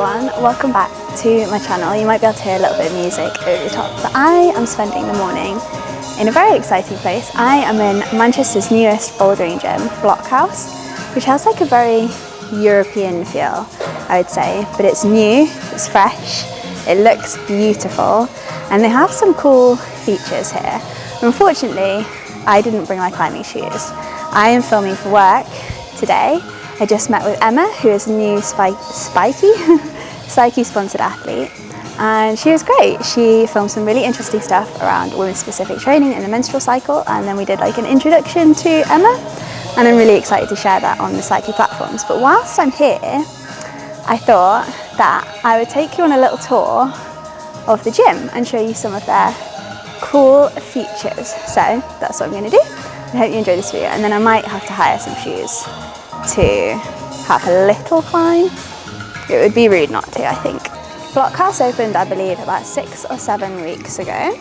everyone, welcome back to my channel. You might be able to hear a little bit of music over the top, but I am spending the morning in a very exciting place. I am in Manchester's newest bouldering gym, BlocHaus, which has like a very European feel, I would say, but it's new, it's fresh, it looks beautiful, and they have some cool features here. Unfortunately, I didn't bring my climbing shoes. I am filming for work today. I just met with Emma, who is a new Psychi sponsored athlete, and she was great. She filmed some really interesting stuff around women's specific training and the menstrual cycle, and then we did like an introduction to Emma, and I'm really excited to share that on the Psychi platforms. But whilst I'm here, I thought that I would take you on a little tour of the gym and show you some of their cool features. So that's what I'm going to do. I hope you enjoy this video, and then I might have to hire some shoes to have a little climb. It would be rude not to, I think. BlocHaus opened, I believe, about 6 or 7 weeks ago,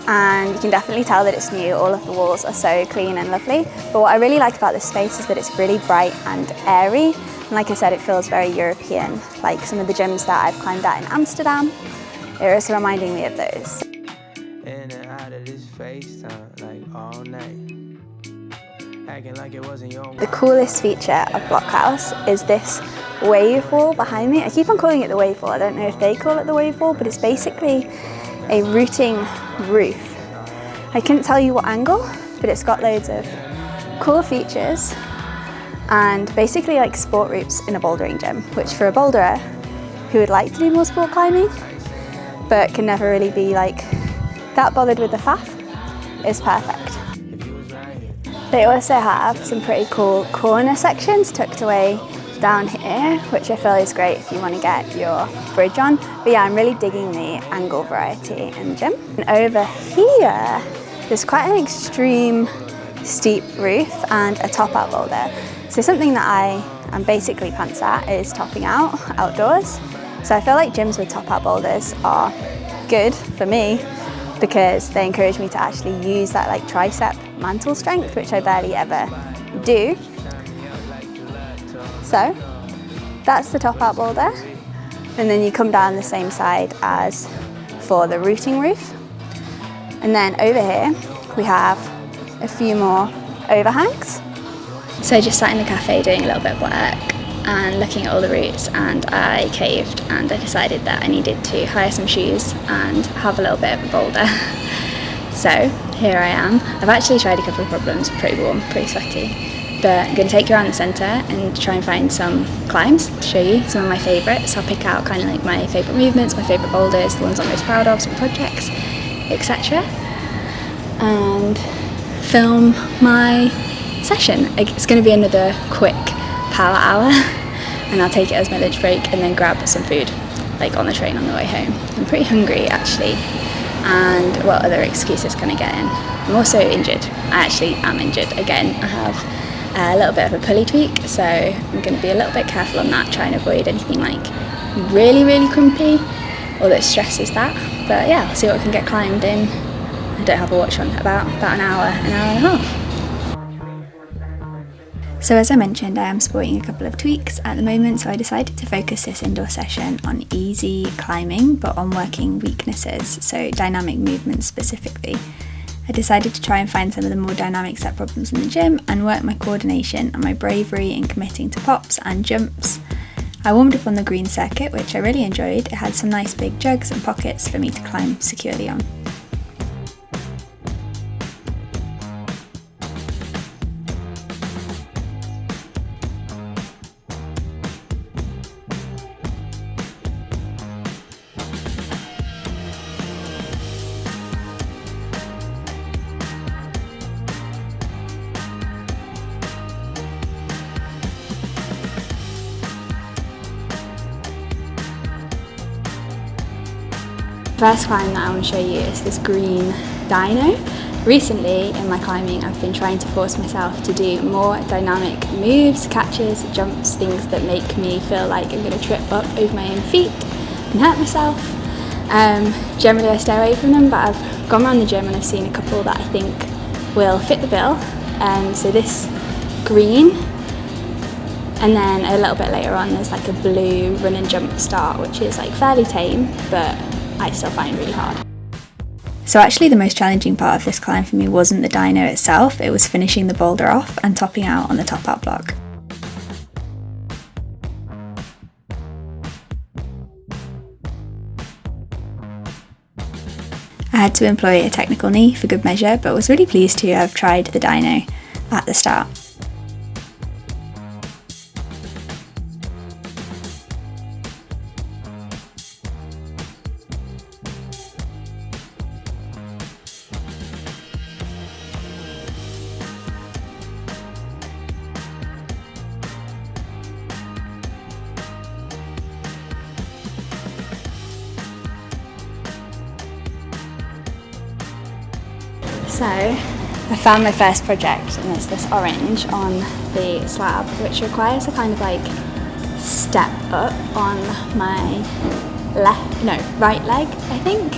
and you can definitely tell that it's new. All of the walls are so clean and lovely, but what I really like about this space is that it's really bright and airy, and like I said, it feels very European, like some of the gyms that I've climbed at in Amsterdam. It was reminding me of those. In and out of this FaceTime, like all night. Like it wasn't your the coolest feature of BlocHaus is this wave wall behind me. I keep on calling it the wave wall. I don't know if they call it the wave wall, but it's basically a routing roof. I couldn't tell you what angle, but it's got loads of cool features and basically like sport routes in a bouldering gym, which for a boulderer who would like to do more sport climbing but can never really be like that bothered with the faff is perfect. They also have some pretty cool corner sections tucked away down here, which I feel is great if you want to get your bridge on. But yeah, I'm really digging the angle variety in the gym. And over here, there's quite an extreme steep roof and a top out boulder. So something that I am basically pants at is topping out outdoors. So I feel like gyms with top out boulders are good for me because they encourage me to actually use that like tricep mantle strength, which I barely ever do. So that's the top out boulder, and then you come down the same side as for the routing roof, and then over here we have a few more overhangs. So I just sat in the cafe doing a little bit of work and looking at all the routes, and I caved and I decided that I needed to hire some shoes and have a little bit of a boulder. So here I am. I've actually tried a couple of problems, pretty warm, pretty sweaty, but I'm going to take you around the centre and try and find some climbs to show you some of my favourites. I'll pick out kind of like my favourite movements, my favourite boulders, the ones I'm most proud of, some projects, etc. and film my session. It's going to be another quick power hour, and I'll take it as my lunch break and then grab some food like on the train on the way home. I'm pretty hungry actually, and what other excuses can I get in? I'm also injured. I actually am injured again. I have a little bit of a pulley tweak, so I'm going to be a little bit careful on that, try and avoid anything like really crumpy or that stresses that. But yeah, I'll see what we can get climbed in. I don't have a watch on, about an hour and a half. So as I mentioned, I am sporting a couple of tweaks at the moment, so I decided to focus this indoor session on easy climbing, but on working weaknesses, so dynamic movements specifically. I decided to try and find some of the more dynamic set problems in the gym and work my coordination and my bravery in committing to pops and jumps. I warmed up on the green circuit, which I really enjoyed. It had some nice big jugs and pockets for me to climb securely on. First climb that I want to show you is this green dyno. Recently in my climbing I've been trying to force myself to do more dynamic moves, catches, jumps, things that make me feel like I'm going to trip up over my own feet and hurt myself. Generally I stay away from them, but I've gone around the gym and I've seen a couple that I think will fit the bill. So this green And then a little bit later on there's like a blue run and jump start, which is like fairly tame, but I still find really hard. So actually the most challenging part of this climb for me wasn't the dyno itself, it was finishing the boulder off and topping out on the top out block. I had to employ a technical knee for good measure, but was really pleased to have tried the dyno at the start. So I found my first project, and it's this orange on the slab, which requires a kind of like step up on my right leg, I think,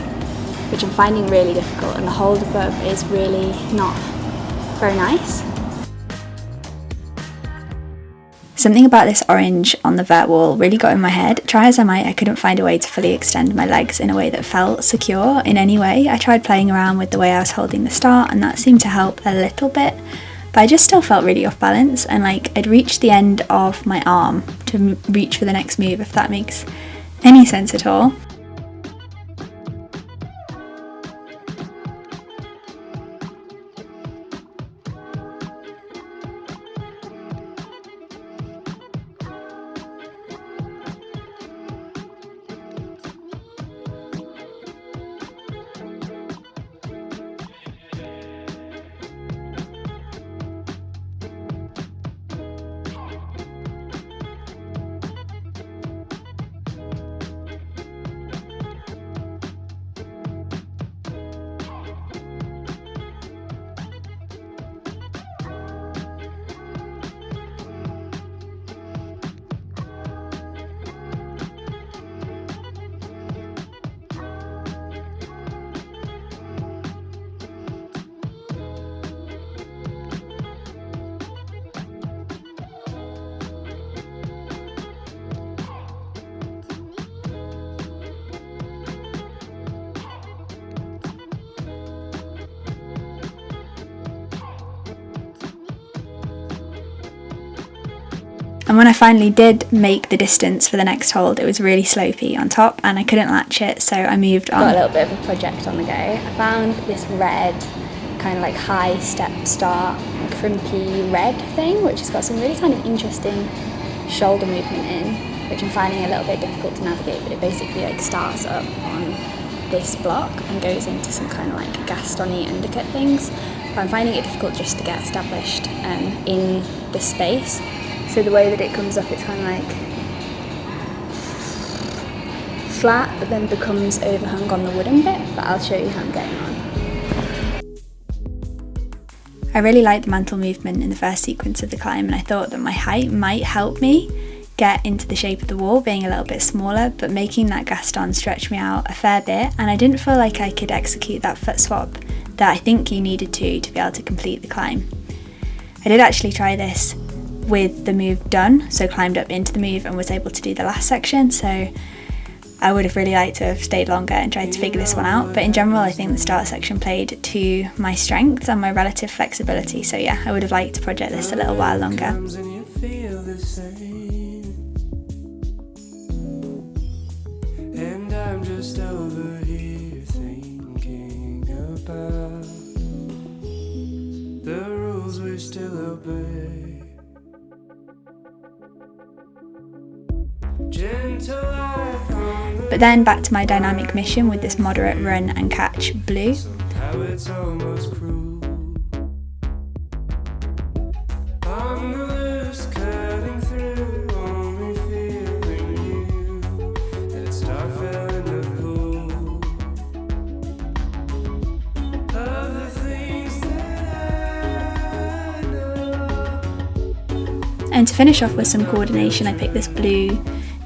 which I'm finding really difficult, and the hold above is really not very nice. Something about this orange on the vert wall really got in my head. Try as I might, I couldn't find a way to fully extend my legs in a way that felt secure in any way. I tried playing around with the way I was holding the start, and that seemed to help a little bit, but I just still felt really off balance, and like I'd reached the end of my arm to reach for the next move, if that makes any sense at all. And when I finally did make the distance for the next hold, it was really slopey on top and I couldn't latch it, so I moved on. Got a little bit of a project on the go. I found this red, kind of like high step start, crimpy red thing, which has got some really kind of interesting shoulder movement in, which I'm finding a little bit difficult to navigate, but it basically like starts up on this block and goes into some kind of like Gaston-y undercut things. But I'm finding it difficult just to get established in the space. So the way that it comes up, it's kind of like flat, but then becomes overhung on the wooden bit, but I'll show you how I'm getting on. I really liked the mantle movement in the first sequence of the climb, and I thought that my height might help me get into the shape of the wall, being a little bit smaller, but making that Gaston stretch me out a fair bit, and I didn't feel like I could execute that foot swap that I think you needed to be able to complete the climb. I did actually try this with the move done, so climbed up into the move and was able to do the last section, so I would have really liked to have stayed longer and tried to figure this one out, but in general I think the start section played to my strengths and my relative flexibility, so yeah, I would have liked to project this a little while longer. And I'm just over here thinking about the rules we still obey. But then back to my dynamic mission with this moderate run and catch blue. And to finish off with some coordination, I picked this blue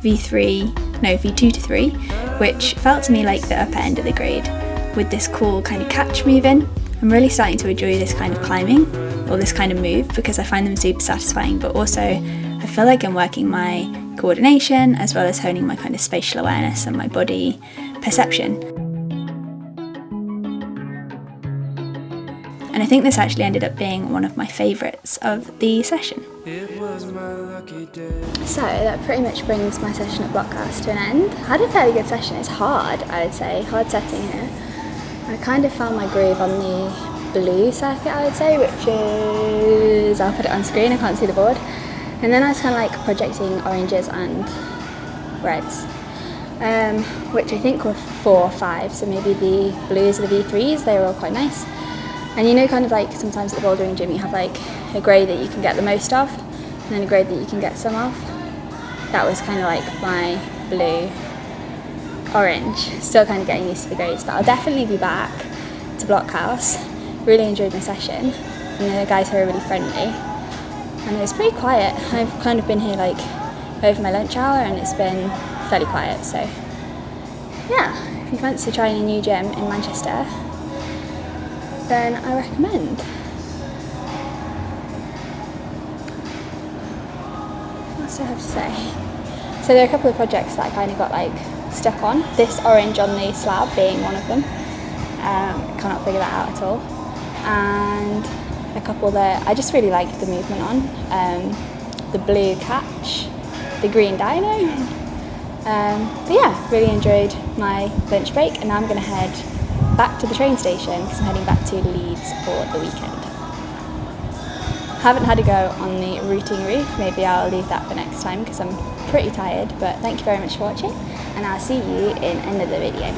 V2 to 3, which felt to me like the upper end of the grade, with this cool kind of catch move in. I'm really starting to enjoy this kind of climbing, or this kind of move, because I find them super satisfying, but also I feel like I'm working my coordination as well as honing my kind of spatial awareness and my body perception. And I think this actually ended up being one of my favourites of the session. So that pretty much brings my session at BlocHaus to an end. I had a fairly good session. It's hard, I would say, hard setting here. I kind of found my groove on the blue circuit, I would say, which is, I'll put it on screen, I can't see the board. And then I was kind of like projecting oranges and reds, which I think were 4 or 5, so maybe the blues or the V3s, they were all quite nice. And you know, kind of like sometimes at the bouldering gym you have like a grey that you can get the most of, and then a grey that you can get some of. That was kind of like my blue, orange. Still kind of getting used to the grades, but I'll definitely be back to BlocHaus. Really enjoyed my session, and the guys here are really friendly. And it was pretty quiet. I've kind of been here like over my lunch hour, and it's been fairly quiet. So yeah, if you fancy trying a new gym in Manchester, then I recommend. What else do I have to say? So there are a couple of projects that I kind of got like stuck on. This orange on the slab being one of them. Cannot figure that out at all. And a couple that I just really liked the movement on. The blue catch, the green dyno. But yeah, really enjoyed my lunch break, and now I'm going to head back to the train station because I'm heading back to Leeds for the weekend. Haven't had a go on the routing roof. Maybe I'll leave that for next time because I'm pretty tired, but thank you very much for watching, and I'll see you in another video.